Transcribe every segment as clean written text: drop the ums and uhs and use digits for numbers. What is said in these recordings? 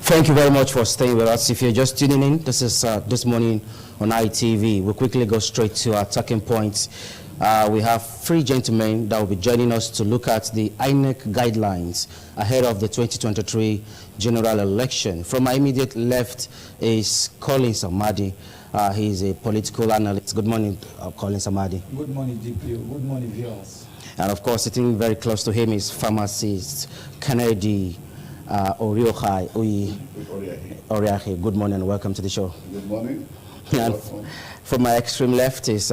Thank you very much for staying with us. If you're just tuning in, this is This Morning on ITV. We'll quickly go straight to our talking points. We have three gentlemen that will be joining us to look at the INEC guidelines ahead of the 2023 general election. From my immediate left is Collins Amadi. He's a political analyst. Good morning, Collins Amadi. Good morning, DPO. Good morning, viewers. And of course, sitting very close to him is pharmacist Kennedy Oriahi. Good morning and welcome to the show. Good morning. And from my extreme left is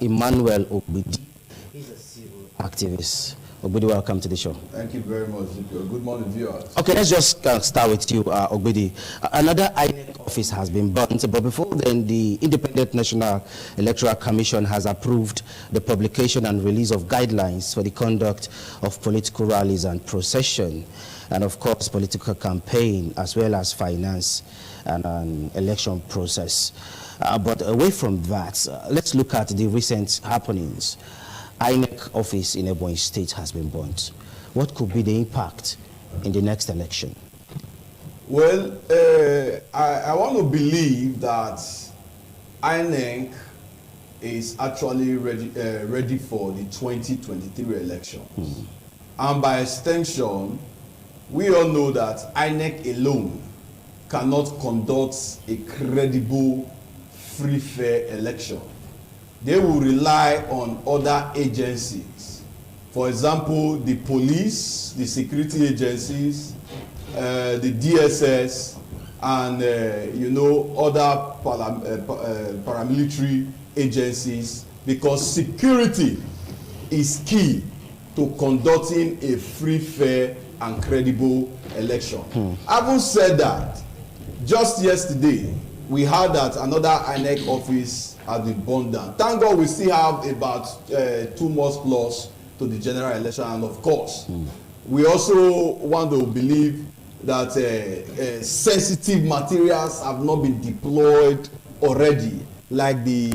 Emmanuel Ogbidi. He's a civil activist. Ogbidi, welcome to the show. Thank you very much, DPO. Good morning, viewers. Okay, let's just start with you, Ogbidi. Another INEC office has been burnt, but before then, the Independent National Electoral Commission has approved the publication and release of guidelines for the conduct of political rallies and procession, and of course, political campaign, as well as finance and an election process. But away from that, let's look at the recent happenings. INEC office in Ebonyi State has been burnt. What could be the impact in the next election? Well, I want to believe that INEC is actually ready for the 2023 elections. And by extension, we all know that INEC alone cannot conduct a credible, free, fair election. They will rely on other agencies. For example, the police, the security agencies, the DSS, and other paramilitary agencies, because security is key to conducting a free, fair, and credible election. Having said that, just yesterday, we heard that another INEC office has been burned down. Thank God we still have about 2 months plus to the general election, and of course, we also want to believe that sensitive materials have not been deployed already, like the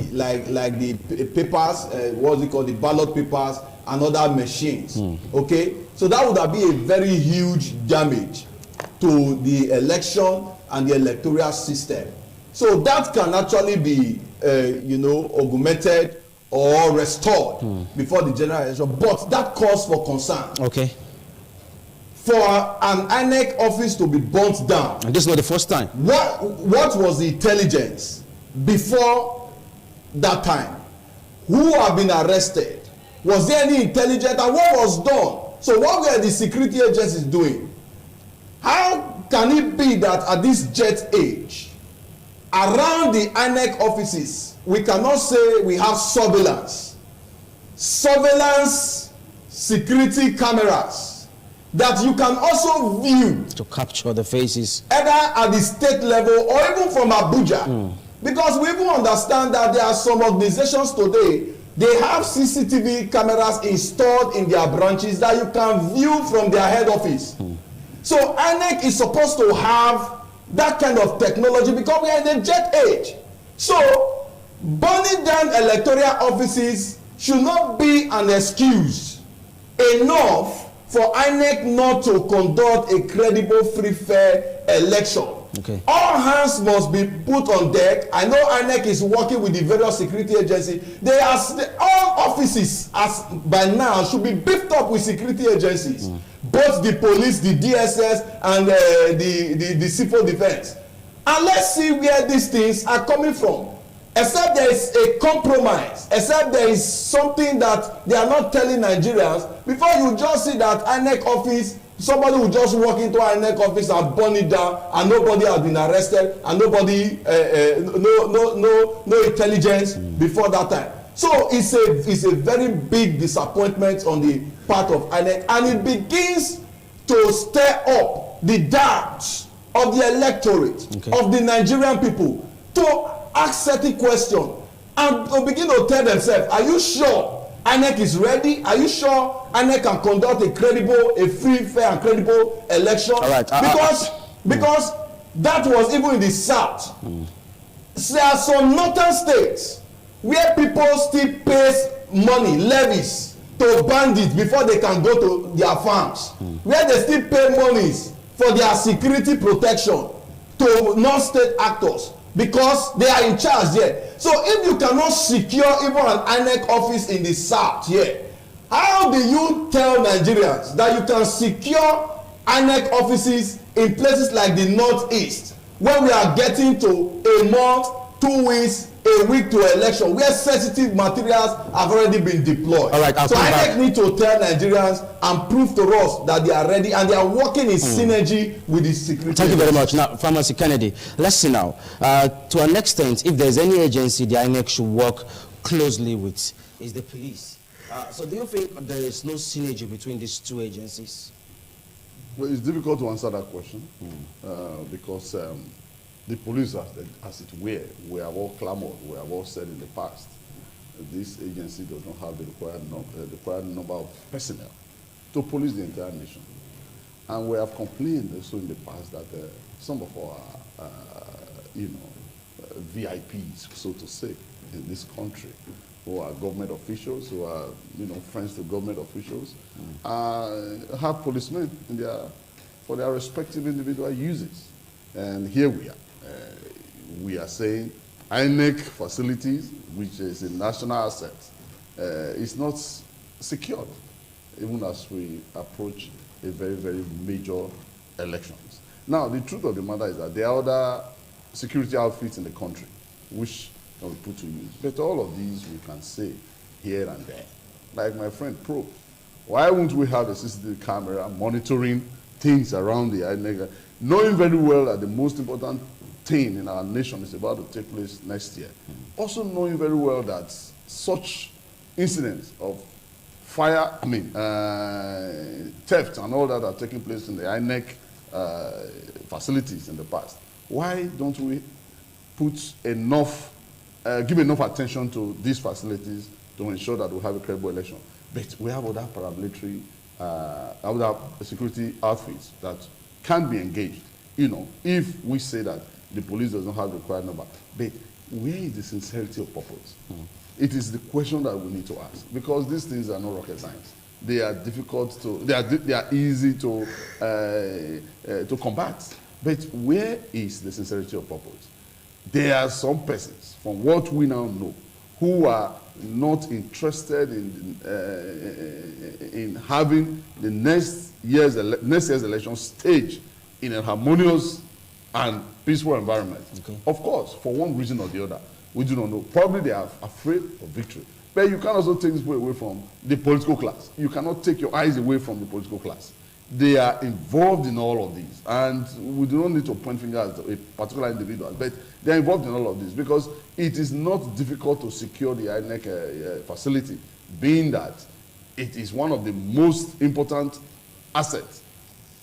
papers, what's it called, the ballot papers and other machines. Okay, so that would have been a very huge damage to the election and the electoral system. So that can actually be, augmented or restored before the general election. But that calls for concern. Okay. For an INEC office to be burnt down. And this is not the first time. What was the intelligence before that time? Who have been arrested? Was there any intelligence? And what was done? So what were the security agencies doing? How can it be that at this jet age, around the INEC offices, we cannot say we have surveillance security cameras that you can also view to capture the faces, either at the state level or even from Abuja? Because we even understand that there are some organizations today, they have CCTV cameras installed in their branches that you can view from their head office. So INEC is supposed to have that kind of technology because we are in a jet age. So burning down electoral offices should not be an excuse enough for INEC not to conduct a credible, free, fair election. Okay. All hands must be put on deck. I know INEC is working with the various security agencies. All offices as by now should be beefed up with security agencies. Both the police, the DSS, and the civil defense. And let's see where these things are coming from. Except there is a compromise, except there is something that they are not telling Nigerians, before you just see that INEC office, somebody will just walk into INEC office and burn it down, and nobody has been arrested, and nobody, no intelligence before that time. So it's a very big disappointment on the part of INEC, and it begins to stir up the doubts of the electorate, of the Nigerian people, to ask certain questions and to begin to tell themselves, are you sure INEC is ready? Are you sure INEC can conduct a credible, a free, fair, and credible election? All right. Because that was even in the south. There are some northern states where people still pay money, levies, to bandits before they can go to their farms. Where they still pay monies for their security protection to non-state actors because they are in charge there. So if you cannot secure even an INEC office in the south here, how do you tell Nigerians that you can secure INEC offices in places like the northeast when we are getting to a month, 2 weeks, a week to election where sensitive materials have already been deployed? All right, so INEC need to tell Nigerians and prove to us that they are ready and they are working in synergy with the security. Thank you very much. Now, Pharmacy Kennedy, let's see now. To an extent, if there's any agency the INEC should work closely with, is the police. So do you think there is no synergy between these two agencies? Well, it's difficult to answer that question because the police, as it were, we have all clamored, we have all said in the past, this agency does not have the required number of personnel to police the entire nation. And we have complained also in the past that some of our, VIPs, so to say, in this country, who are government officials, who are, friends to government officials, have policemen in for their respective individual uses. And here we are. We are saying INEC facilities, which is a national asset, is not secured, even as we approach a very, very major elections. Now, the truth of the matter is that there are other security outfits in the country, which we put to use. But all of these we can say here and there. Like my friend Pro, why won't we have a CCTV camera monitoring things around the INEC, knowing very well that the most important thing in our nation is about to take place next year. Also knowing very well that such incidents of fire, theft and all that are taking place in the INEC facilities in the past. Why don't we put enough, give enough attention to these facilities to ensure that we have a credible election? But we have other paramilitary, other security outfits that can be engaged, if we say that the police does not have the required number. But where is the sincerity of purpose? It is the question that we need to ask, because these things are not rocket science. They are difficult to, they are easy to combat. But where is the sincerity of purpose? There are some persons, from what we now know, who are not interested in having the next year's election staged in a harmonious and peaceful environment. Okay. Of course, for one reason or the other, we do not know. Probably they are afraid of victory. But you can also take this away from the political class. You cannot take your eyes away from the political class. They are involved in all of these. And we do not need to point fingers at a particular individual, but they are involved in all of this because it is not difficult to secure the INEC facility, being that it is one of the most important assets,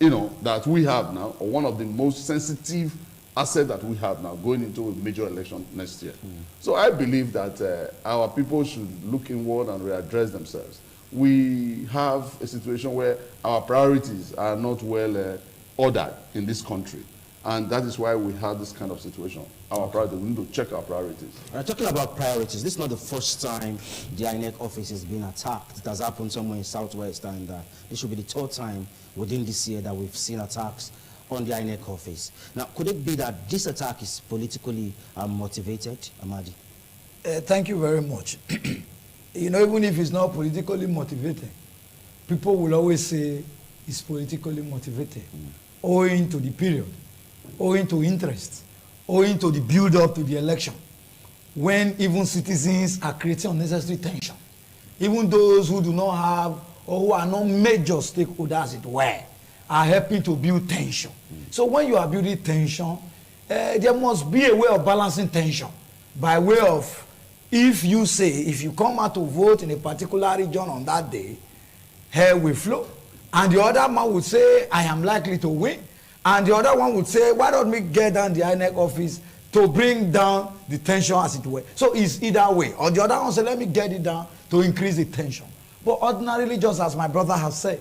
that we have now, or one of the most sensitive assets that we have now going into a major election next year. So I believe that our people should look inward and readdress themselves. We have a situation where our priorities are not well ordered in this country. And that is why we have this kind of situation. Our priorities, we need to check our priorities. Talking about priorities, this is not the first time the INEC office is being attacked. It has happened somewhere in Southwest, and this should be the third time within this year that we've seen attacks on the INEC office. Now, could it be that this attack is politically motivated, Amadi? Thank you very much. Even if it's not politically motivated, people will always say it's politically motivated, owing to the period, owing to interest, owing to the build-up to the election, when even citizens are creating unnecessary tension. Even those who do not have, or who are not major stakeholders, as it were, are helping to build tension. So when you are building tension, there must be a way of balancing tension by way of, if you come out to vote in a particular region on that day, hell will flow. And the other man would say, I am likely to win. And the other one would say, why don't we get down the INEC office to bring down the tension, as it were. So it's either way. Or the other one say, let me get it down to increase the tension. But ordinarily, just as my brother has said,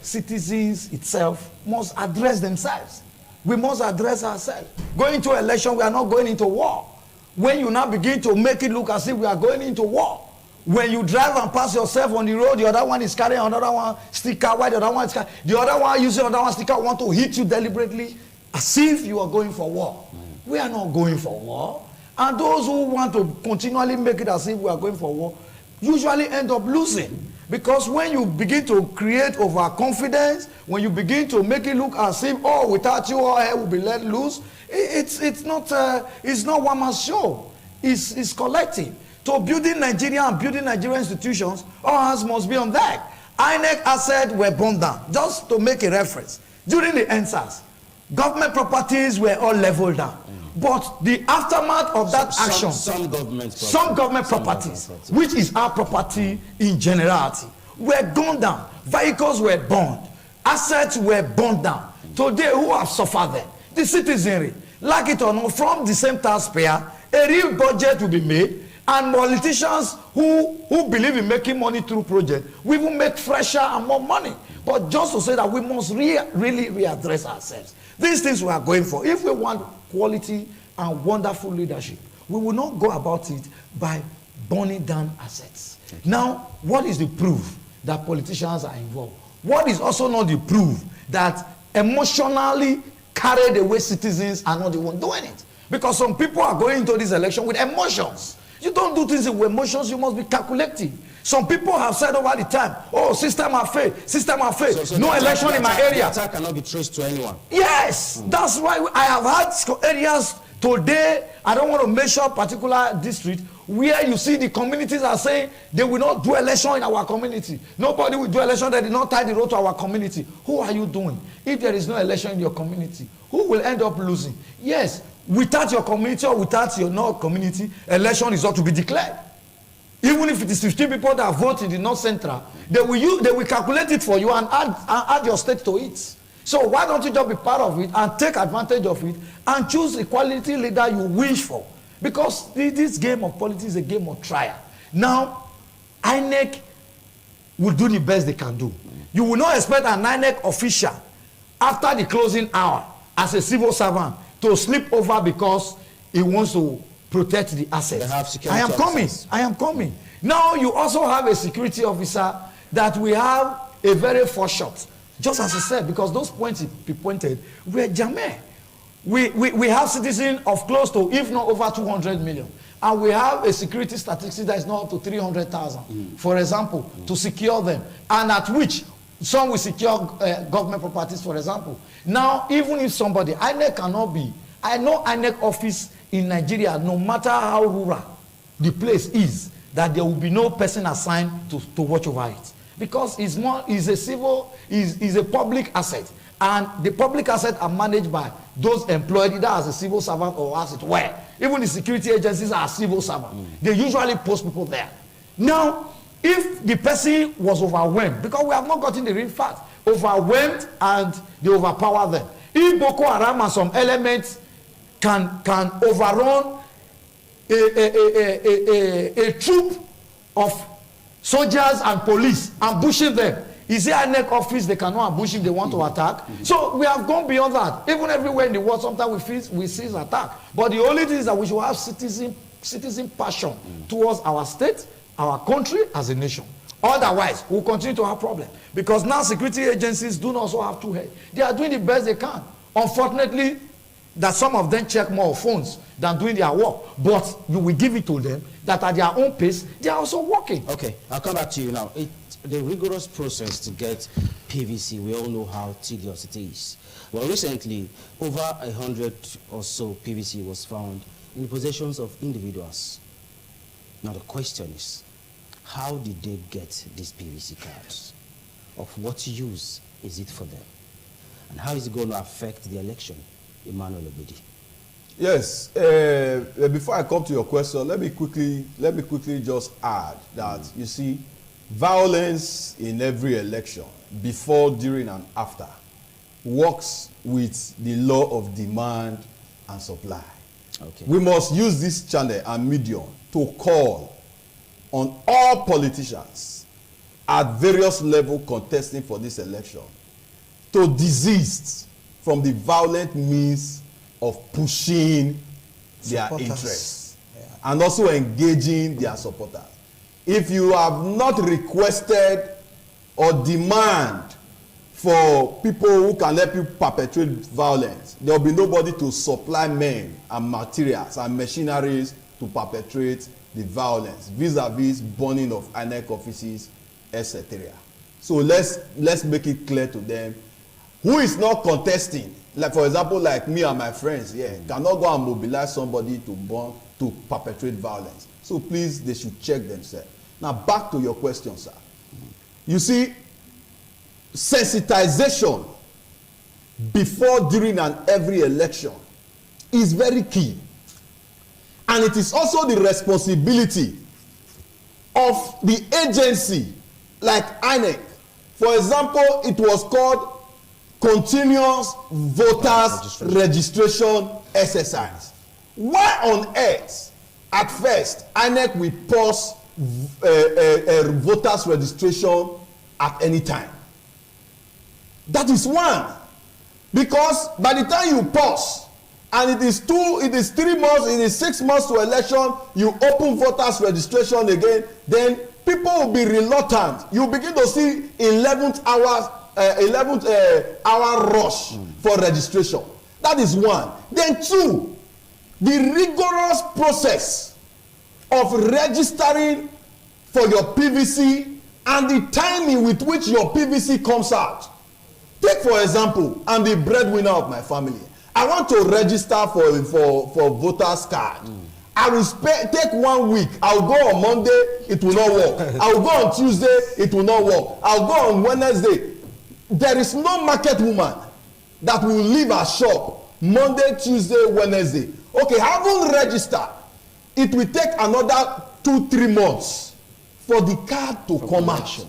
citizens itself must address themselves. We must address ourselves. Going into election, we are not going into war. When you now begin to make it look as if we are going into war, When you drive and pass yourself on the road, the other one is carrying another one sticker, while the other one is carrying, the other one using another one sticker, want to hit you deliberately as if you are going for war. We are not going for war. And those who want to continually make it as if we are going for war usually end up losing. Because when you begin to create overconfidence, when you begin to make it look as if, oh, without you, all hell will be let loose, it's not one man's show. It's collective. So building Nigeria and building Nigerian institutions, all hands must be on deck. INEC assets were burned down. Just to make a reference, during the EndSARS, government properties were all leveled down. But the aftermath of that action, some government properties, which is our property in generality, were gone down. Vehicles were burned. Assets were burned down. Today, who have suffered them? The citizenry. Like it or not, from the same taxpayer, a real budget will be made, and politicians who believe in making money through projects will even make fresher and more money. But just to say that we must really readdress ourselves. These things we are going for. If we want quality and wonderful leadership, we will not go about it by burning down assets. Okay. Now, what is the proof that politicians are involved? What is also not the proof that emotionally carried away citizens are not the one doing it? Because some people are going into this election with emotions. You don't do things with emotions, you must be calculative. Some people have said over the time, oh, system have failed, so no election in my area. The attack cannot be traced to anyone. Yes, that's why I have had areas today, I don't want to mention particular district, where you see the communities are saying they will not do election in our community. Nobody will do election, they did not tie the road to our community. Who are you doing? If there is no election in your community, who will end up losing? Yes, without your community or without your North community, election is not to be declared. Even if it is 15 people that vote in the North Central, they will calculate it for you and add your state to it. So why don't you just be part of it and take advantage of it and choose the quality leader you wish for? Because this game of politics is a game of trial. Now, INEC will do the best they can do. You will not expect an INEC official after the closing hour as a civil servant to slip over because he wants to protect the assets. I am coming. Now you also have a security officer that we have a very foreshot. Just as I said, because those points he pointed were germane. We have citizens of close to, if not over 200 million. And we have a security statistic that is not up to 300,000, for example, to secure them. And at which some will secure government properties, for example. Now, even if somebody, INEC cannot be, I know INEC office in Nigeria, no matter how rural the place is, that there will be no person assigned to watch over it. Because it's a public asset. And the public assets are managed by those employed either as a civil servant or as it were. Even the security agencies are civil servants. They usually post people there. Now, if the person was overwhelmed, because we have not gotten the real fact, overwhelmed and they overpower them. If Boko Haram and some elements can overrun a troop of soldiers and police, ambushing them, is there an INEC office they cannot ambush if they want to attack? So we have gone beyond that. Even everywhere in the world, sometimes we see attack. But the only thing is that we should have citizen passion towards our state, our country as a nation. Otherwise, we'll continue to have problems. Because now security agencies do not also have two heads. They are doing the best they can. Unfortunately, that some of them check more phones than doing their work. But you will give it to them that at their own pace, they are also working. Okay, I'll come back to you now. The rigorous process to get PVC, we all know how tedious it is. Well, recently, over 100 or so PVC was found in the possessions of individuals. Now the question is, how did they get these PVC cards? Of what use is it for them? And how is it going to affect the election? Emmanuel Obedi. Yes, before I come to your question, let me quickly just add that, you see, violence in every election, before, during, and after, works with the law of demand and supply. Okay. We must use this channel and medium to call on all politicians at various levels contesting for this election to desist from the violent means of pushing their interests and also engaging their supporters. if you have not requested or demand for people who can help you perpetrate violence, there will be nobody to supply men and materials and machineries to perpetrate the violence vis-a-vis burning of INEC offices, etc. So let's make it clear to them who is not contesting. Like for example, like me and my friends here, cannot go and mobilize somebody to burn, to perpetrate violence. So please, they should check themselves. Now back to your question, sir. You see, sensitization before, during, and every election is very key. And it is also the responsibility of the agency like INEC. For example, it was called Continuous Voters Registration Exercise. Why on earth, at first, INEC will pause voters registration at any time? That is one. Because by the time you pause, and it is 3 months, it is 6 months to election, you open voters registration again, then people will be reluctant. You begin to see 11th hour rush for registration. That is one. Then two, the rigorous process of registering for your PVC and the timing with which your PVC comes out. Take for example, I'm the breadwinner of my family. I want to register for voters card. I will take 1 week. I'll go on Monday, it will not work. I'll go on Tuesday, it will not work. I'll go on Wednesday. There is no market woman that will leave her shop Monday, Tuesday, Wednesday. Okay, haven't registered. It will take another 2-3 months for the card to come out.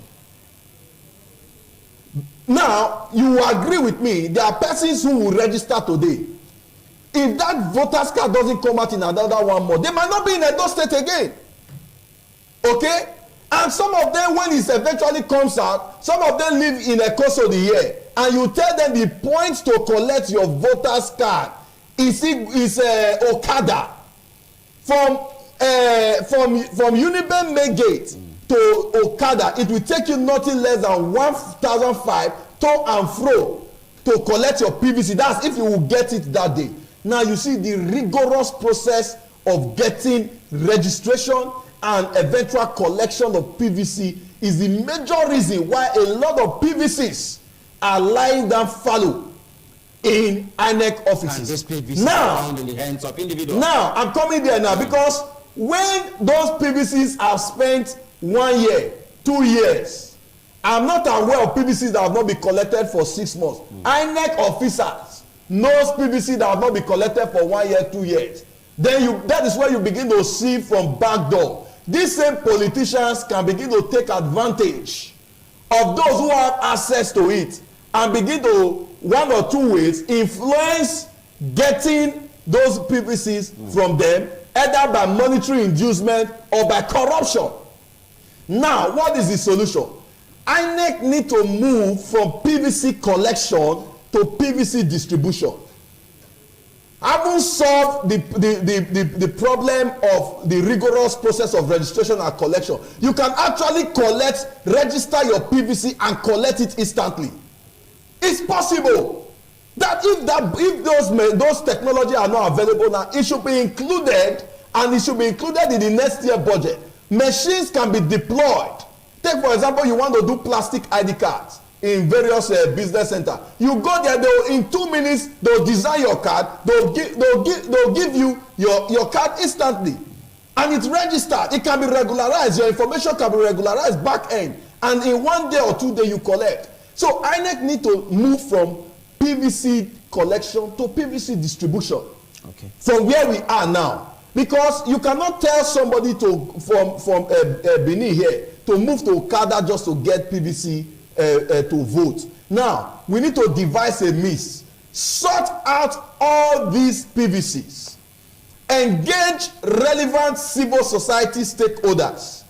Now, you will agree with me, there are persons who will register today. If that voters card doesn't come out in another 1 month, they might not be in Edo State again. Okay? And some of them, when it eventually comes out, some of them live in Ekosodi here. And you tell them the points to collect your voters card is Okada. From Uniben Main Gate to Okada, it will take you nothing less than 1,500 to and fro to collect your PVC. That's if you will get it that day. Now you see the rigorous process of getting registration and eventual collection of PVC is the major reason why a lot of PVCs are lying down fallow in INEC offices. Now, in the hands of individuals. Now I'm coming there now because when those PVCs have spent 1 year, 2 years, I'm not aware of PVCs that have not been collected for 6 months. INEC officers knows PVC that have not been collected for 1 year, 2 years. Then that is where you begin to see from back door. These same politicians can begin to take advantage of those who have access to it and begin to, 1 or 2 ways, influence getting those PVCs from them, either by monetary inducement or by corruption. Now, what is the solution? INEC need to move from PVC collection to PVC distribution. Haven't solved the problem of the rigorous process of registration and collection. You can actually register your PVC and collect it instantly. It's possible that if those technology are not available now, it should be included, and it should be included in the next year budget. Machines can be deployed. Take for example, you want to do plastic ID cards in various business center. You go there, in 2 minutes they'll design your card, they'll give you your card instantly, and it's registered. It can be regularized. Your information can be regularized back end, and in 1 day or 2 days you collect. So INEC need to move from PVC collection to PVC distribution. Okay. From where we are now, because you cannot tell somebody from Benin here to move to Okada just to get PVC to vote. Now we need to devise a means, sort out all these PVCs, engage relevant civil society stakeholders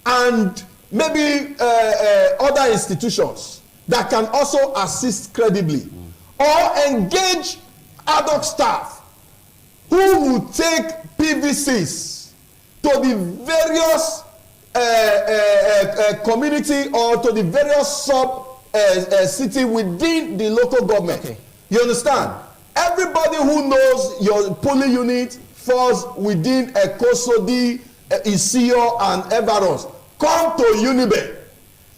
and maybe other institutions that can also assist credibly, or engage ad hoc staff who will take PVCs to the various community or to the various sub city within the local government. Okay. You understand? Everybody who knows your polling unit falls within Ekosodi, Isio, and Evaros. Come to Unibe.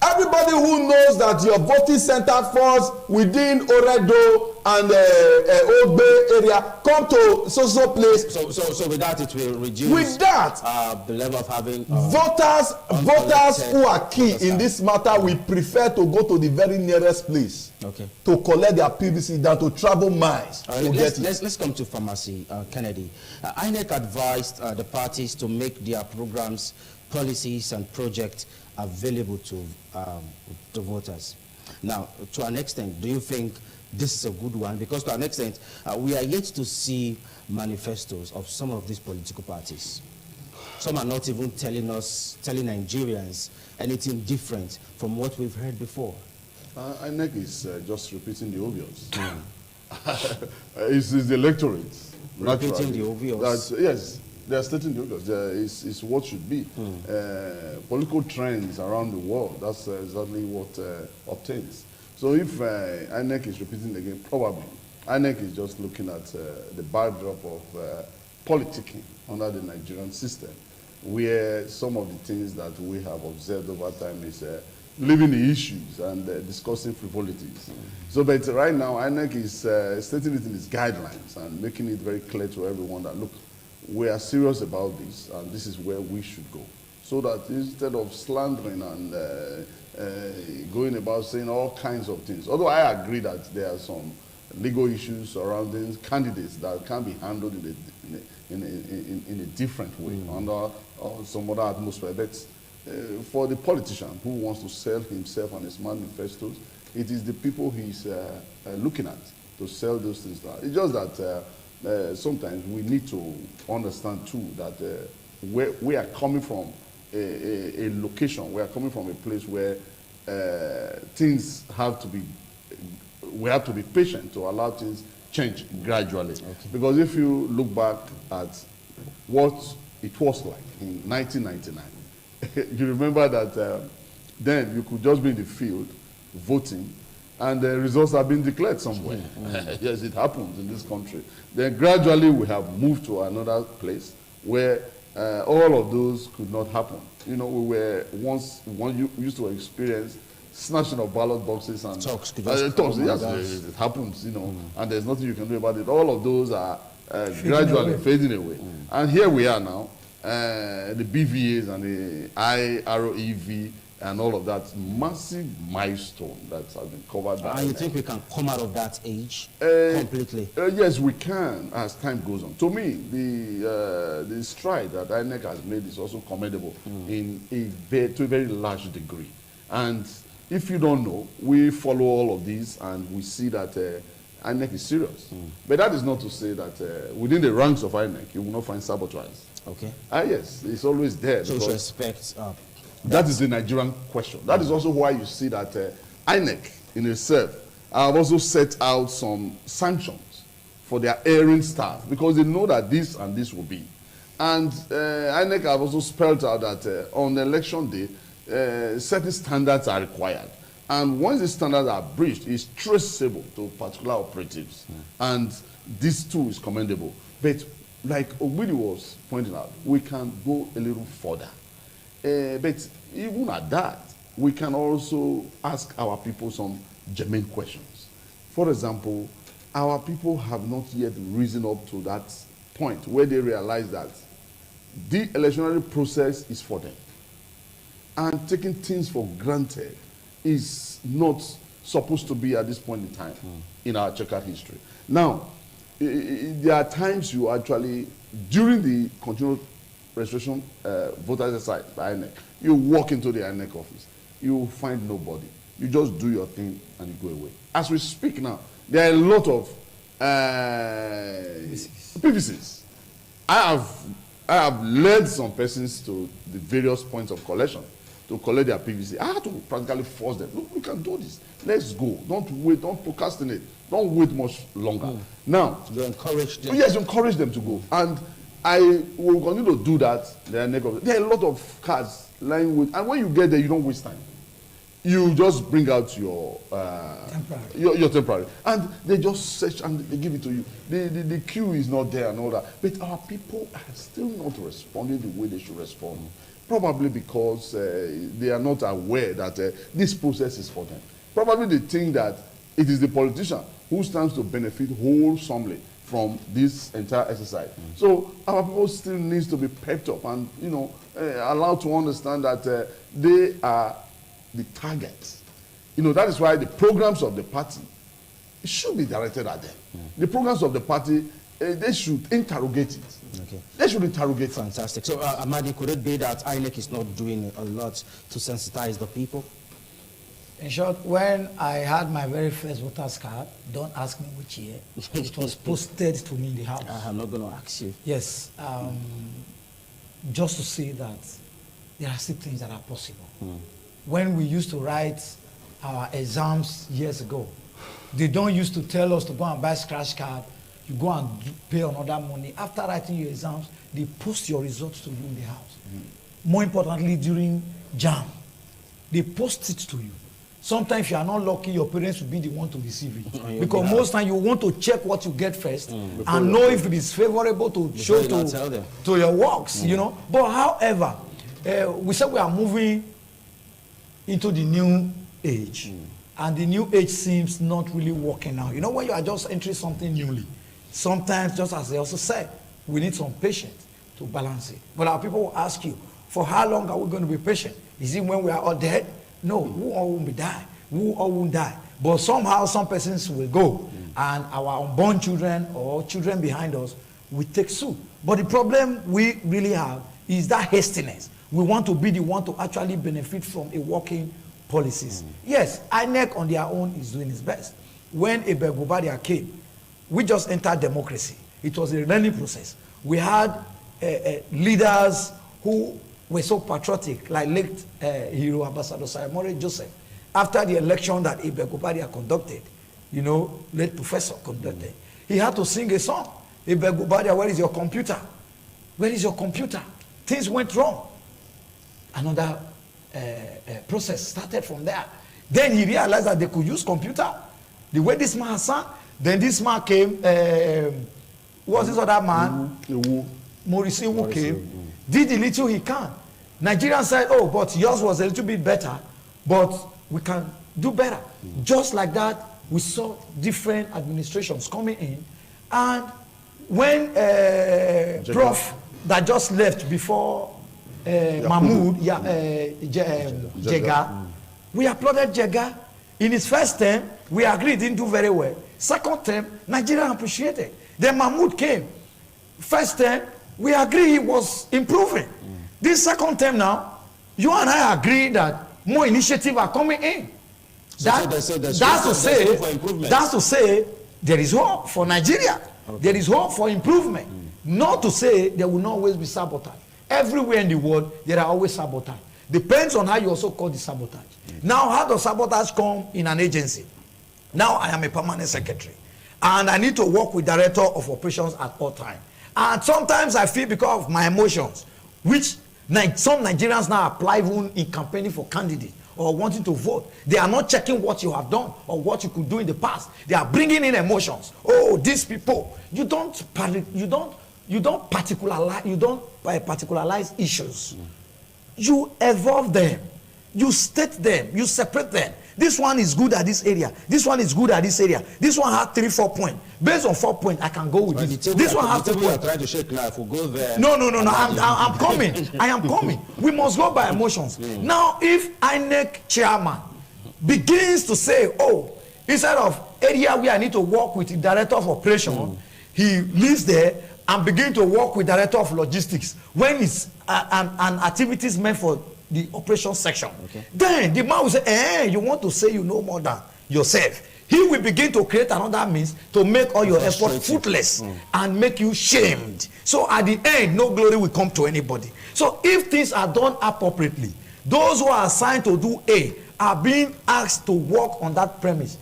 Everybody who knows that your voting center falls within Oredo and Ogbe area, come to so place. So with that, it will reduce. With that, the level of having voters who are key in this matter will prefer to go to the very nearest place. Okay. To collect their PVC than to travel miles to get it. Let's come to pharmacy, Kennedy. INEC advised the parties to make their programs, policies, and projects available to voters. Now, to an extent, do you think this is a good one? Because to an extent, we are yet to see manifestos of some of these political parties. Some are not even telling Nigerians anything different from what we've heard before. INEC is just repeating the obvious. It's the electorate. Repeating the obvious. Yes, they are stating the obvious. It's what should be. Political trends around the world, that's exactly what obtains. So if INEC is repeating again, probably INEC is just looking at the backdrop of politicking under the Nigerian system, where some of the things that we have observed over time is leaving the issues and discussing frivolities. So, but right now, INEC is stating it in its guidelines and making it very clear to everyone that, look, we are serious about this, and this is where we should go. So that instead of slandering and going about saying all kinds of things, although I agree that there are some legal issues surrounding candidates that can be handled in a different way, under some other atmosphere, but for the politician who wants to sell himself and his manifestos, it is the people he's looking at to sell those things. It's just that sometimes we need to understand too that we are coming from a location, we are coming from a place where things have to be, we have to be patient to allow things change gradually. Okay. Because if you look back at what it was like in 1999, you remember that then you could just be in the field voting and the results have been declared somewhere. Yes, it happens in this country. Then gradually we have moved to another place where all of those could not happen. You know, we were one used to experience snatching of ballot boxes and talks. Yes, it happens, you know, and there's nothing you can do about it. All of those are gradually fading away. And here we are now, the BVAs and the IREV and all of that massive milestone that has been covered by. And you think we can come out of that age completely? Yes, we can as time goes on. To me, the stride that INEC has made is also commendable to a very large degree. And if you don't know, we follow all of these and we see that INEC is serious. But that is not to say that within the ranks of INEC, you will not find sabotage. Okay. Yes, it's always there. So you expect that is the Nigerian question. That is also why you see that INEC in itself have also set out some sanctions for their erring staff because they know that this and this will be. And INEC have also spelled out that on election day, certain standards are required. And once the standards are breached, it's traceable to particular operatives. And this too is commendable. But like Ogbidi was pointing out, we can go a little further. But even at that, we can also ask our people some germane questions. For example, our people have not yet risen up to that point where they realize that the electoral process is for them. And taking things for granted is not supposed to be at this point in time in our checkered history. Now, there are times you actually, during the continued registration voter exercise by INEC, you walk into the INEC office, you find nobody. You just do your thing and you go away. As we speak now, there are a lot of PVCs. I have led some persons to the various points of collection to collect their PVC. I had to practically force them. Look, we can do this. Let's go. Don't wait. Don't procrastinate. Don't wait much longer. Now, you encourage them. Yes, encourage them to go. And I will continue to do that. There are a lot of cards lying with, and when you get there, you don't waste time. You just bring out your your temporary, and they just search and they give it to you. The queue is not there and all that. But our people are still not responding the way they should respond. Probably because they are not aware that this process is for them. Probably they think that it is the politician who stands to benefit wholesomely from this entire exercise. So our people still needs to be pepped up and, you know, allowed to understand that they are the target. You know, that is why the programs of the party should be directed at them. The programs of the party, they should interrogate it. Okay. They should interrogate it. Fantastic. So, Amadi, could it be that INEC is not doing a lot to sensitize the people? In short, when I had my very first voter's card, don't ask me which year, it was posted to me in the house. I'm not going to ask you. Yes, just to say that there are still things that are possible. When we used to write our exams years ago, they don't used to tell us to go and buy scratch card, you go and pay another money. After writing your exams, they post your results to you in the house. More importantly, during JAM, they post it to you. Sometimes if you are not lucky, your parents will be the one to receive it. Because most times you want to check what you get first and know if it is favorable to show to your works, you know. But however, we said we are moving into the new age. And the new age seems not really working now. You know, when you are just entering something newly, sometimes, just as they also said, we need some patience to balance it. But our people will ask you, for how long are we going to be patient? Is it when we are all dead? No, we all won't be die. We all won't die. But somehow some persons will go, and our unborn children or children behind us will take suit. But the problem we really have is that hastiness. We want to be the one to actually benefit from a working policies. Yes, INEC on their own is doing its best. When Ebegobadia came, we just entered democracy. It was a learning process. We had leaders who were so patriotic, like late hero Ambassador Sayamore Joseph. After the election that Ebegobadia conducted, you know, late professor conducted, he had to sing a song. Ebegobadia, where is your computer? Where is your computer? Things went wrong. Another process started from there. Then he realized that they could use computer. The way this man sang, then this man came, who was this other man? Maurice Iwu came, did the little he can. Nigerians said, oh, but yours was a little bit better, but we can do better. Just like that, we saw different administrations coming in. And when Prof that just left before Mahmoud, Jega, we applauded Jega. In his first term, we agreed didn't do very well. Second term, Nigeria appreciated. Then Mahmoud came. First term, we agree he was improving. This second term now, you and I agree that more initiatives are coming in. That's to say there is hope for Nigeria. Okay. There is hope for improvement. Not to say there will not always be sabotage. Everywhere in the world, there are always sabotage. Depends on how you also call the sabotage. Now, how does sabotage come in an agency? Now, I am a permanent secretary. And I need to work with director of operations at all times. And sometimes I feel because of my emotions, which some Nigerians now apply even in campaigning for candidates or wanting to vote. They are not checking what you have done or what you could do in the past. They are bringing in emotions. Oh, these people. You don't particularize issues. You evolve them. You state them. You separate them. This one is good at this area. This one is good at this area. This one has 3-4 points. Based on 4 points, I can go with this. This one has 2 points. Trying to shake life. We'll go there. No. I'm coming. I am coming. We must go by emotions. Now, if INEC chairman begins to say, oh, instead of area where I need to work with the director of operation, he lives there and begin to work with director of logistics when it's an activities meant for the operation section. Okay. Then the man will say, you want to say you know more than yourself. He will begin to create another means to make all your effort fruitless and make you shamed. So at the end, no glory will come to anybody. So if things are done appropriately, those who are assigned to do A are being asked to work on that premise.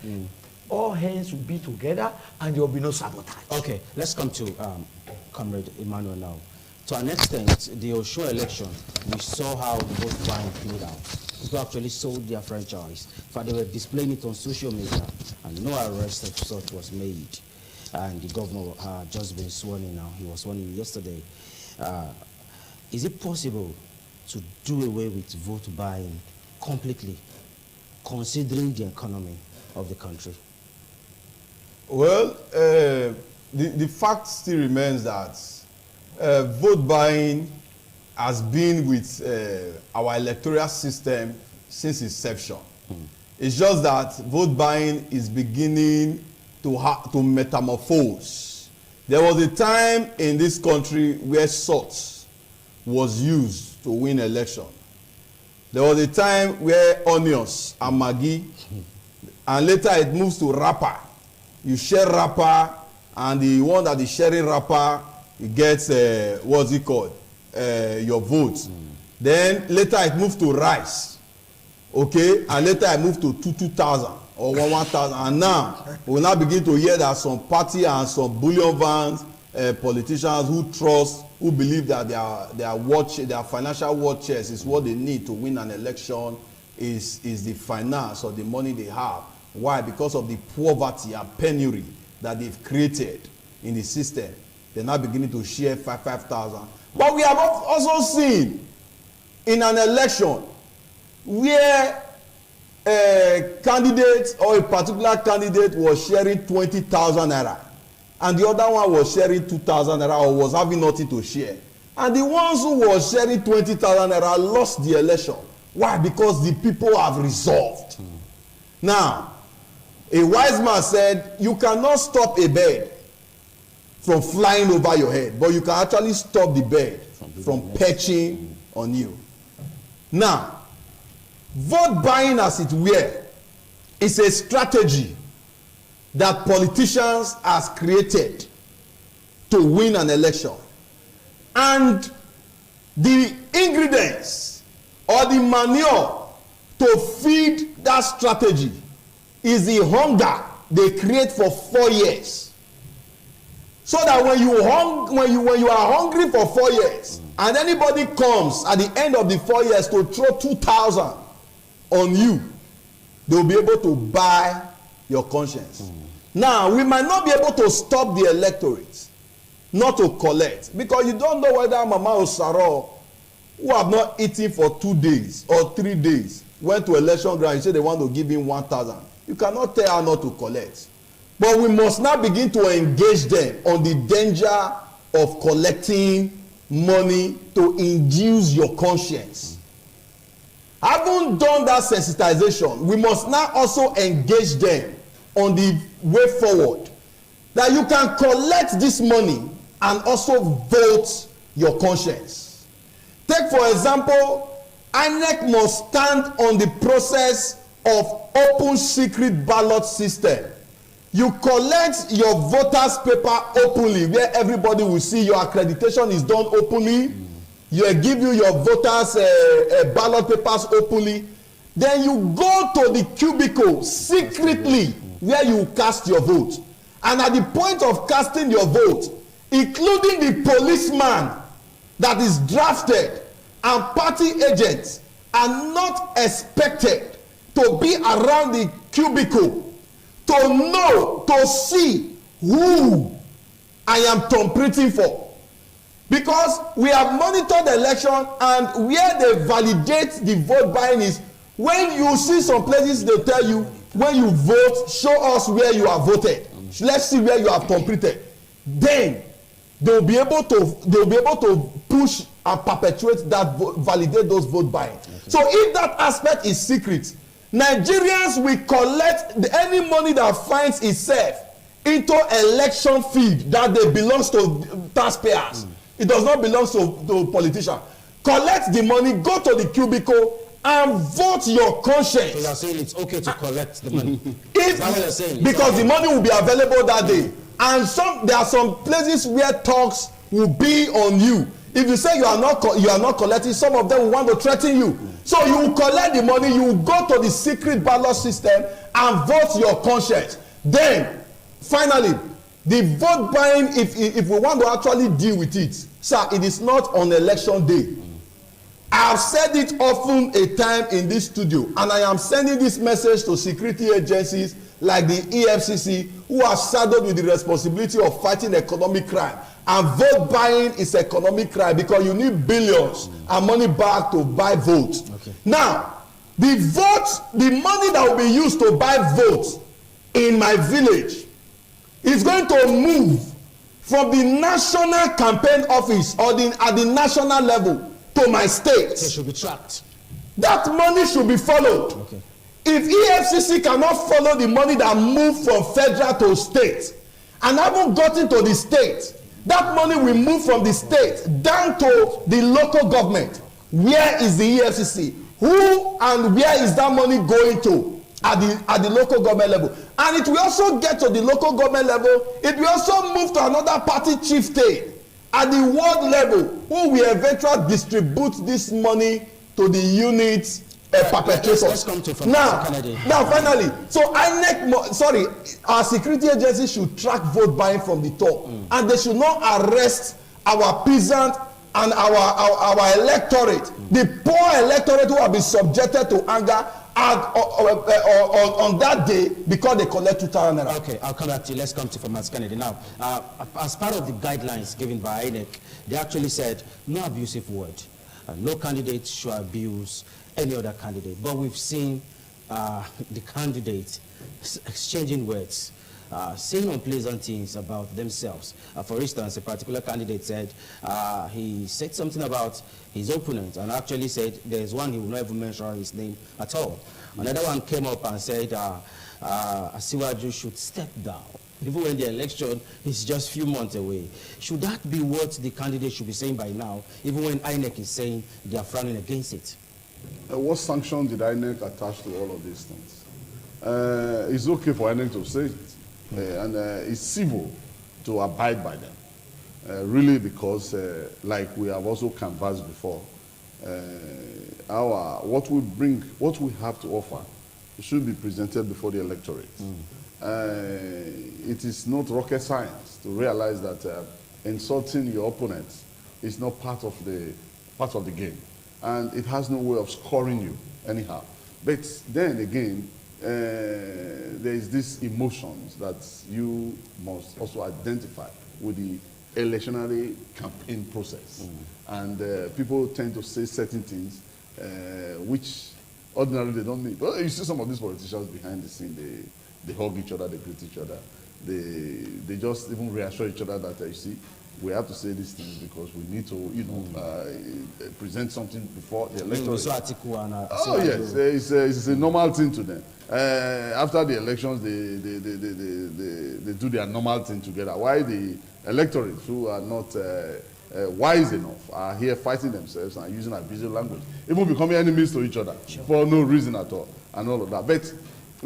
All hands will be together and there will be no sabotage. Okay, let's come to Comrade Emmanuel now. To an extent, the Osho election, we saw how the vote buying played out. People actually sold their franchise. In fact, they were displaying it on social media, and no arrest of such was made. And the governor had just been sworn in now. He was sworn in yesterday. Is it possible to do away with vote buying completely, considering the economy of the country? Well, the fact still remains that vote buying has been with our electoral system since inception. It's just that vote buying is beginning to metamorphose. There was a time in this country where salt was used to win election. There was a time where onions and maggi, and later it moves to wrapper. You share wrapper, and the one that is sharing wrapper, it gets what's it called, your vote. Then later it moves to rice, okay, and later it moves to 2,000 or 1,000, and now we will now begin to hear that some party and some bullion vans, politicians who believe that their financial war chest is what they need to win an election is the finance or the money they have. Why? Because of the poverty and penury that they've created in the system. They're now beginning to share 5,000. But we have also seen in an election where a candidate or a particular candidate was sharing 20,000 naira, and the other one was sharing 2,000 naira or was having nothing to share. And the ones who were sharing 20,000 naira lost the election. Why? Because the people have resolved. Now, a wise man said, you cannot stop a bird from flying over your head, but you can actually stop the bird from perching on you. Now, vote buying, as it were, is a strategy that politicians has created to win an election. And the ingredients or the manure to feed that strategy is the hunger they create for 4 years. So that when you are hungry for 4 years, and anybody comes at the end of the 4 years to throw 2,000 on you, they will be able to buy your conscience. Now, we might not be able to stop the electorate not to collect, because you don't know whether Mama Osaro, who have not eaten for 2 days or 3 days, went to election ground, you say they want to give him 1,000. You cannot tell her not to collect. But we must now begin to engage them on the danger of collecting money to induce your conscience. Having done that sensitization, we must now also engage them on the way forward, that you can collect this money and also vote your conscience. Take, for example, INEC must stand on the process of open secret ballot system. You collect your voters paper openly, where everybody will see your accreditation is done openly. You give you your voters ballot papers openly. Then you go to the cubicle secretly where you cast your vote. And at the point of casting your vote, including the policeman that is drafted and party agents are not expected to be around the cubicle to know, to see who I am thumbprinting for. Because we have monitored the election, and where they validate the vote buying is when you see some places they tell you, when you vote, show us where you have voted. Let's see where you have thumbprinted. Then they'll be able to push and perpetuate that validate those vote buying. Okay. So if that aspect is secret, Nigerians will collect any money that finds itself into election feed that they belongs to taxpayers. It does not belong to politicians. Collect the money, go to the cubicle, and vote your conscience. So you're saying it's okay to collect the money? Is that what you're saying? Because the money will be available that day. And there are some places where talks will be on you. If you say you are not collecting, some of them will want to threaten you. So you will collect the money, you will go to the secret ballot system and vote your conscience. Then, finally, The vote buying, if we want to actually deal with it, sir, it is not on election day. I have said it often a time in this studio, and I am sending this message to security agencies like the EFCC, who are saddled with the responsibility of fighting economic crime. And vote buying is economic crime because you need billions and money back to buy votes. Okay. Now, the money that will be used to buy votes in my village is going to move from the national campaign office or at the national level to my state. So it should be tracked. That money should be followed. Okay. If EFCC cannot follow the money that moved from federal to state and haven't gotten to the state, that money will move from the state down to the local government. Where is the EFCC? Who and where is that money going to at the local government level? And it will also get to the local government level. It will also move to another party chieftain at the ward level, who will eventually distribute this money to the units perpetrators. Let's come to now finally, so INEC, our security agency should track vote buying from the top, and they should not arrest our peasant and our electorate, the poor electorate who have been subjected to anger on that day because they collect 2,000 naira. Okay, I'll come back to you. Let's come to Farmers Kennedy. Now, as part of the guidelines given by INEC, they actually said no abusive word. No candidate should abuse any other candidate. But we've seen the candidate exchanging words, saying unpleasant things about themselves. For instance, a particular candidate said he said something about his opponent and actually said there's one he will not even mention his name at all. Another one came up and said Asiwaju should step down, even when the election is just a few months away. Should that be what the candidate should be saying by now, even when INEC is saying they are frowning against it? What sanction did INEC attach to all of these things? It's okay for INEC to say it, and it's civil to abide by them. Really, because like we have also canvassed before, what we have to offer should be presented before the electorate. It is not rocket science to realize that insulting your opponent is not part of the game, and it has no way of scoring you anyhow. But then again, there is these emotions that you must also identify with the electionary campaign process, and people tend to say certain things which ordinarily they don't need. Well, you see some of these politicians behind the scene, they hug each other, they greet each other, they just even reassure each other that you see, we have to say these things because we need to, present something before the election. Oh yes, it's a normal thing to them. After the elections, they do their normal thing together. Why the electorate who are not wise enough are here fighting themselves and using abusive language, even becoming enemies to each other for no reason at all, and all of that. But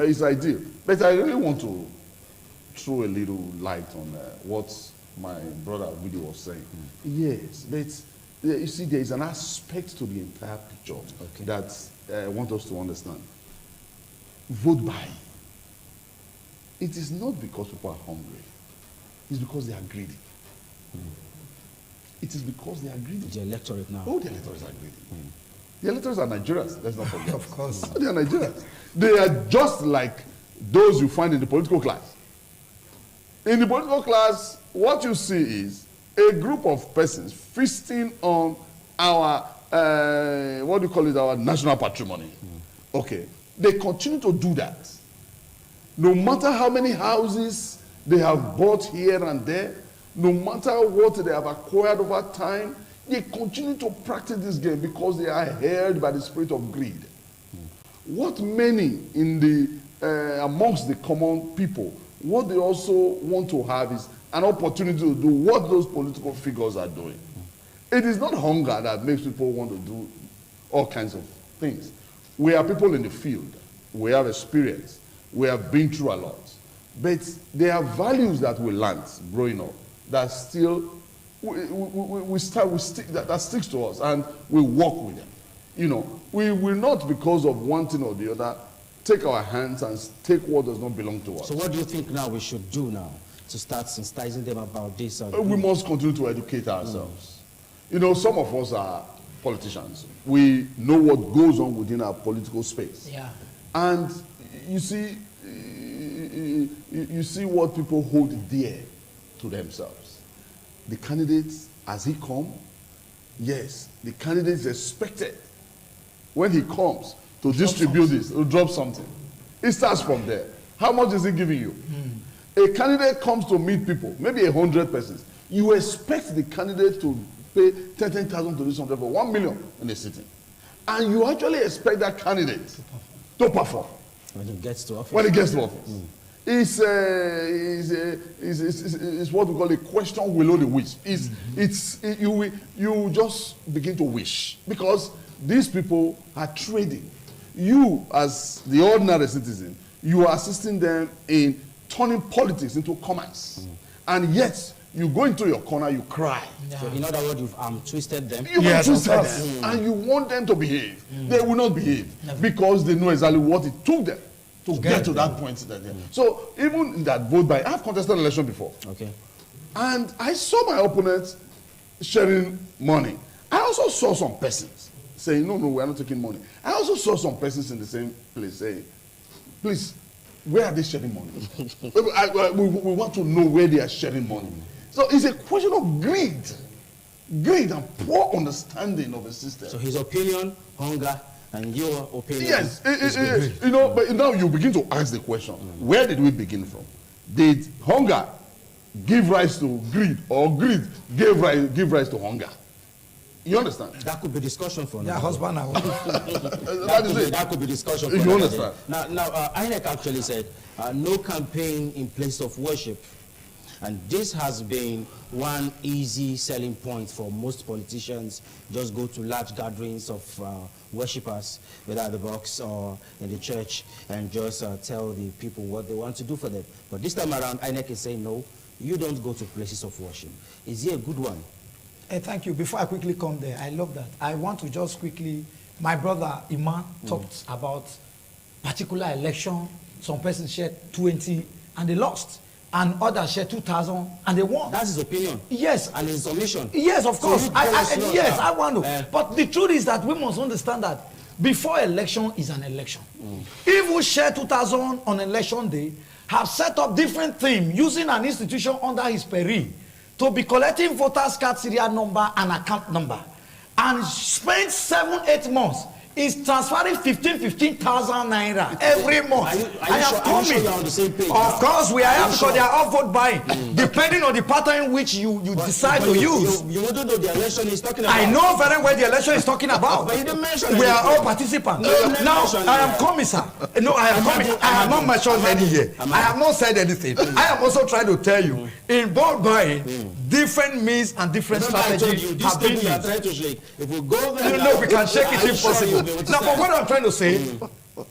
it's ideal. But I really want to throw a little light on what my brother Vidi was saying. Yes, but you see, there is an aspect to the entire picture that I want us to understand. Vote buying. It is not because people are hungry. It's because they are greedy. It is because they are greedy. The electorate now. Oh, the electors are greedy. The electors are Nigerians, let's not forget. Of course. They are Nigerians. They are just like those you find in the political class. In the political class, what you see is a group of persons feasting on our, our national patrimony. Okay. They continue to do that. No matter how many houses they have bought here and there, no matter what they have acquired over time, they continue to practice this game because they are held by the spirit of greed. What many in the amongst the common people, what they also want to have is an opportunity to do what those political figures are doing. It is not hunger that makes people want to do all kinds of things. We are people in the field. We have experience. We have been through a lot. But there are values that we learned growing up that still that sticks to us, and we walk with them. You know, we will not, because of one thing or the other, take our hands and take what does not belong to us. So what do you think now we should do now to start sensitizing them about this? We must continue to educate ourselves. You know, some of us are politicians. We know what goes on within our political space. Yeah. And you see, you see what people hold dear to themselves. The candidates, as he comes, yes, the candidate is expected when he comes to distribute this, to drop something. It starts from there. How much is he giving you? A candidate comes to meet people, maybe 100 persons. You expect the candidate to pay 10,000 to do something for 1 million in a sitting. And you actually expect that candidate to perform. When he gets to office. When he gets to office. It's what we call a question below the wish. You just begin to wish, because these people are trading. You, as the ordinary citizen, you are assisting them in turning politics into commerce. And yet, you go into your corner, you cry. Yeah. So in other words, you've twisted them. You have twisted them. And you want them to behave. They will not behave. Because they know exactly what it took them to get to that point. So even in that vote by, I've contested an election before. Okay. And I saw my opponents sharing money. I also saw some persons saying, no, we're not taking money. I also saw some persons in the same place saying, please, where are they sharing money? we want to know where they are sharing money. So it's a question of greed and poor understanding of the system. So his opinion, hunger, and your opinion. Yes, you know, but now you begin to ask the question: where did we begin from? Did hunger give rise to greed, or greed give rise to hunger? You understand? That could be discussion for now. Yeah, husband and wife. that could be discussion for you understand? Now, INEC actually said no campaign in place of worship. And this has been one easy selling point for most politicians. Just go to large gatherings of worshippers, whether at the box or in the church, and just tell the people what they want to do for them. But this time around, INEC is saying, no, you don't go to places of worship. Is he a good one? Hey, thank you. Before I quickly come there, I love that. I want to just quickly, my brother Iman talked about particular election. Some persons shared 20 and they lost. And others shared 2,000 and they won. That's his opinion. Yes. And his submission. Yes, of course. So Yes, I want to. But the truth is that we must understand that before election is an election. If we share 2,000 on election day, have set up different things using an institution under his peril to be collecting voters' card serial number and account number, and spend 7-8 months is transferring 15,000 naira every month. I am coming. Of course, we are here because they are all vote buying, depending on the pattern which you decide to use. You wouldn't know the election is talking about. I know very well the election is talking about. But you didn't mention we are all participants. Now, I am coming, sir. No, I am coming. I have not mentioned any here. I have not said anything. I am also trying to tell you, in vote buying, different means and different strategies have been used. If we go there, no, we can shake it if possible. Now, but what I'm trying to say,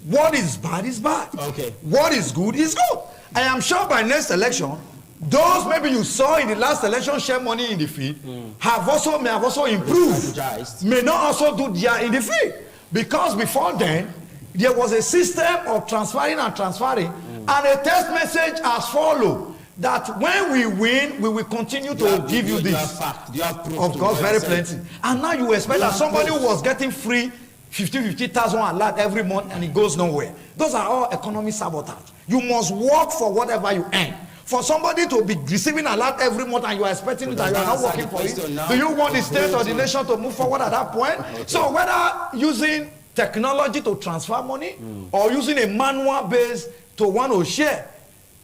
what is bad is bad. Okay. What is good is good. I am sure by next election, those maybe you saw in the last election share money in the field may have also improved. May not also do their in the field. Because before then, there was a system of transferring and and a text message as follows: that when we win, we will continue to give you this. Of course, very plenty. And now you expect that somebody who was getting free 50,000 alert every month and it goes nowhere. Those are all economic sabotage. You must work for whatever you earn. For somebody to be receiving alert every month and you are expecting that you are not working for it, do you want the state or the nation to move forward at that point? So whether using technology to transfer money or using a manual base to want to share,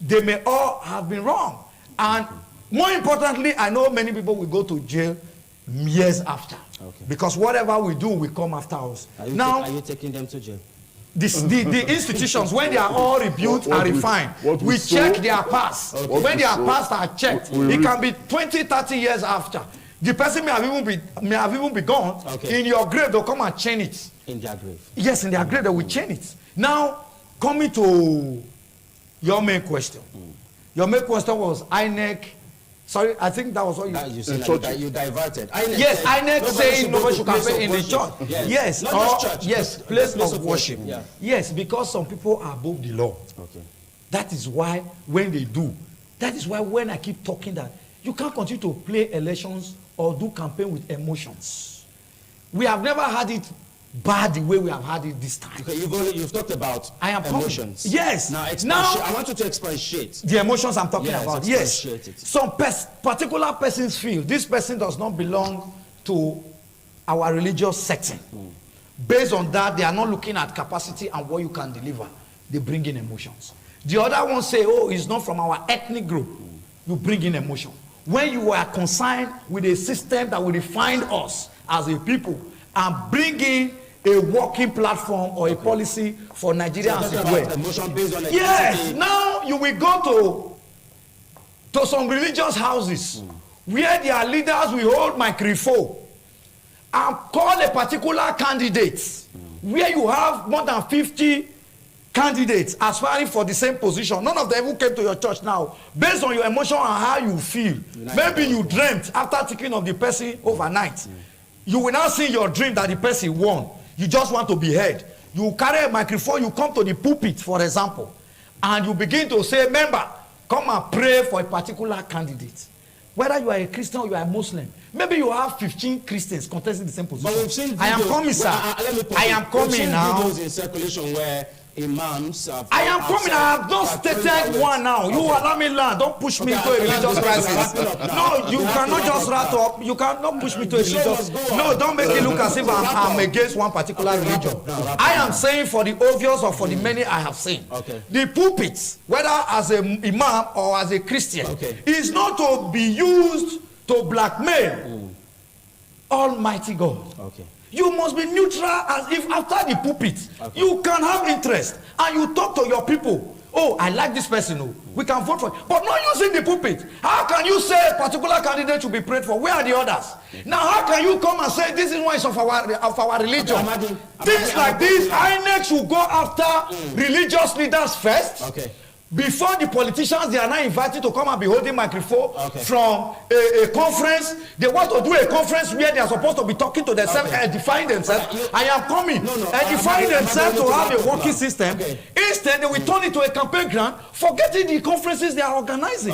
they may all have been wrong. And more importantly, I know many people will go to jail years after. Because whatever we do will come after us. Are you taking them to jail? The institutions, when they are all rebuilt and refined, we check their past. When their past are checked, it can be 20, 30 years after. The person may have even be gone. In your grave, they'll come and chain it. In their grave? Yes, in their grave, they will chain it. Now, coming to your main question. Your main question was INEC. Sorry, I think that was what you said. You diverted. INEC yes, INEC saying nobody should campaign in the church. Yes, not just church. Yes, place of worship. Yes, because some people are above the law. Okay. That is why when they do, That is why when I keep talking that you can't continue to play elections or do campaign with emotions. We have never had it bad the way we have had it this time. Okay, you've talked about emotions. Coming. Yes. Now I want you to expatiate. The emotions I'm talking about. Yes. It. Some particular persons feel this person does not belong to our religious setting. Based on that, they are not looking at capacity and what you can deliver. They bring in emotions. The other one say, oh, it's not from our ethnic group. You bring in emotion. When you are concerned with a system that will define us as a people and bring in a working platform or a policy for Nigeria as a well. Emotion based on yes, now you will go to some religious houses where their leaders will hold microphone and call a particular candidate where you have more than 50 candidates aspiring for the same position. None of them who came to your church now. Based on your emotion and how you feel, maybe you dreamt after thinking of the person overnight. You will now see your dream that the person won. You just want to be heard. You carry a microphone, you come to the pulpit, for example, and you begin to say, member, come and pray for a particular candidate. Whether you are a Christian or you are a Muslim, maybe you have 15 Christians contesting the same position. But we've seen videos, I am coming, sir. I am coming now. We've seen videos in circulation where imams I am coming. I have not stated one now. You allow me land. Don't push me to a religious crisis. No, you cannot just rat up. You cannot push me to a religious. No, don't make it look as if I'm against one particular religion. I am saying for the obvious or for the many I have seen. The pulpits, whether as an imam or as a Christian, is not to be used to blackmail Almighty God. You must be neutral, as if after the pulpit you can have interest and you talk to your people. Oh, I like this person. Oh, we can vote for it. But not using the pulpit. How can you say a particular candidate should be prayed for? Where are the others? Now, how can you come and say this is one of our religion? Things like this, INEC should go after religious leaders first. Before the politicians, they are now invited to come and be holding microphone from a conference. They want to do a conference where they are supposed to be talking to themselves and edifying themselves. I am coming. Edifying themselves to have a working system. Instead, they will turn it to a campaign ground, forgetting the conferences they are organizing.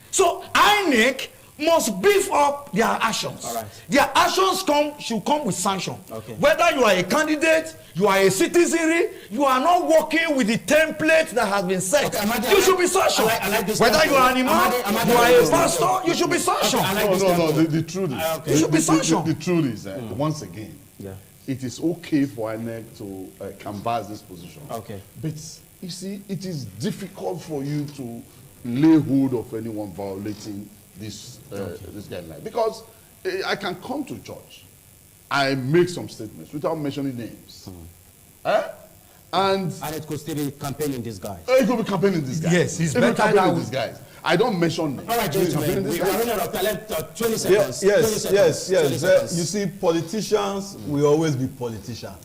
So INEC must beef up their actions. Their actions should come with sanction. Whether you are a candidate, you are a citizenry, you are not working with the template that has been set. You should be sanctioned. Whether you are an imam, you are a pastor, you should be sanctioned. No. The truth is, you should be sanctioned. The truth is, once again, it is okay for INEC to canvass this position. But you see, it is difficult for you to lay hold of anyone violating this guideline, because I can come to church, I make some statements without mentioning names, and it could still be campaign in disguise. It could be campaign in disguise. Yes, it's better campaign in disguise. I don't mention names. All right, gentlemen, we are running out of time. 20 seconds. Yes. You see, politicians will always be politicians.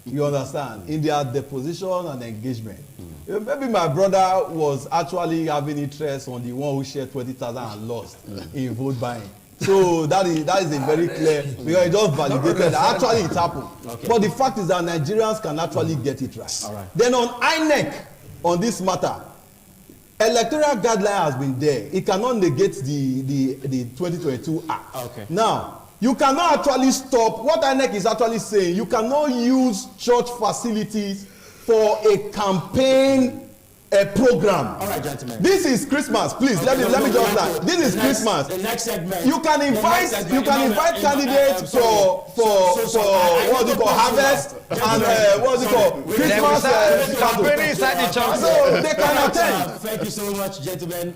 You understand? In their deposition and engagement. Maybe my brother was actually having interest on the one who shared 20,000 and lost in vote buying. So that is a very clear, because it just validated that actually it happened. But the fact is that Nigerians can actually get it right. Then on INEC, on this matter, electoral guideline has been there. It cannot negate the 2022 Act. Now, you cannot actually stop. What INEC is actually saying, you cannot use church facilities for a campaign program. All right, gentlemen. This is Christmas. Please let me just start. This is Christmas. The next segment. You can invite candidates for what do you call harvest and what do you call Christmas campaign inside the church. so they can attend. Thank you so much, gentlemen.